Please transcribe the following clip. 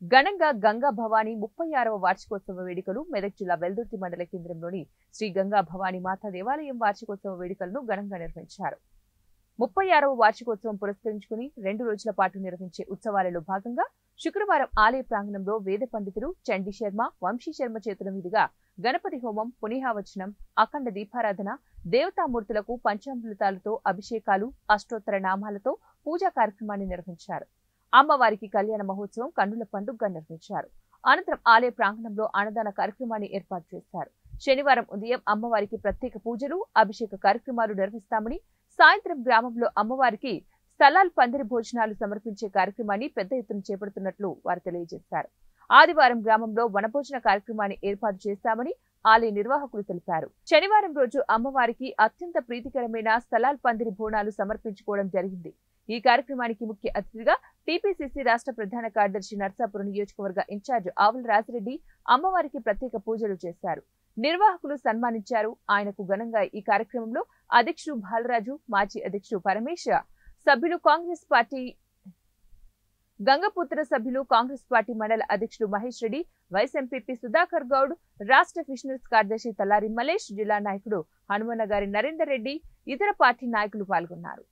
ఘనంగా గంగా భవానీ 36వ వార్షికోత్సవ వేడుకలు మెదక్ జిల్లా వెల్దుర్తి మండల కేంద్రంలోని శ్రీ గంగా భవానీ మాతా దేవాలయం వార్షికోత్సవ వేడుకలను ఘనంగా నిర్వహించారు. 36వ వార్షికోత్సవం పురస్కరించుకుని 2 రోజుల పాటు నిర్వహించే ఉత్సవాలలో భాగంగా శుక్రవారం ఆలయ ప్రాంగణంలో వేద పండితులు చండీ శర్మ, వంశీ శర్మ చేతుల మీదుగా గణపతి హోమం, పుణ్యాహవచనం, అఖండ దీపారాధన, దేవతామూర్తులకు పంచామృతాలతో అభిషేకాలు, అష్టోత్తర నామాలతో పూజా కార్యక్రమాన్ని నిర్వహించారు. అమ్మవారికి కళ్యాణ మహోత్సవం కన్నుల పండుగగా నిర్వహించారు. అనంతరం ఆలయ ప్రాంగణంలో అన్నదాన కార్యక్రమాన్ని ఏర్పాటు చేశారు. శనివారం ఉదయం అమ్మవారికి ప్రత్యేక పూజలు, అభిషేక కార్యక్రమాలు నిర్వహిస్తామని, సాయంత్రం గ్రామంలో అమ్మవారికి స్థలాల్ పందిరి భోజనాలు సమర్పించే కార్యక్రమాన్ని పెద్ద ఎత్తున చేపడుతున్నట్లు వారు తెలియజేశారు. ఆదివారం గ్రామంలో వనభోజన కార్యక్రమాన్ని ఏర్పాటు చేస్తామని ఆలయ నిర్వాహకులు తెలిపారు. శనివారం రోజు అమ్మవారికి అత్యంత ప్రీతికరమైన స్థలాల్ పందిరి బోనాలు సమర్పించుకోవడం జరిగింది. ఈ కార్యక్రమానికి ముఖ్య అతిథిగా టీపీసీసీ రాష్ట్ర ప్రధాన కార్యదర్శి నర్సాపురం నియోజకవర్గ ఇన్ఛార్జ్ ఆవుల రాజిరెడ్డి అమ్మవారికి ప్రత్యేక పూజలు చేశారు. నిర్వాహకులు సన్మానించారు. ఆయనకు ఘనంగా ఈ కార్యక్రమంలో అధ్యక్షుడు బాలరాజు, మాజీ అధ్యక్షుడు పరమేశ్, సభ్యులు కాంగ్రెస్ పార్టీ గంగపుత్ర సభ్యులు కాంగ్రెస్ పార్టీ మండల అధ్యక్షుడు మహేష్ రెడ్డి, వైస్ ఎంపీపీ సుధాకర్ గౌడ్, రాష్ట్ర ఫిషనరీస్ కార్యదర్శి తల్లారి మలేష్, జిల్లా నాయకుడు హనుమన్నగారి నరేందర్ రెడ్డి, ఇతర పార్టీ నాయకులు పాల్గొన్నారు.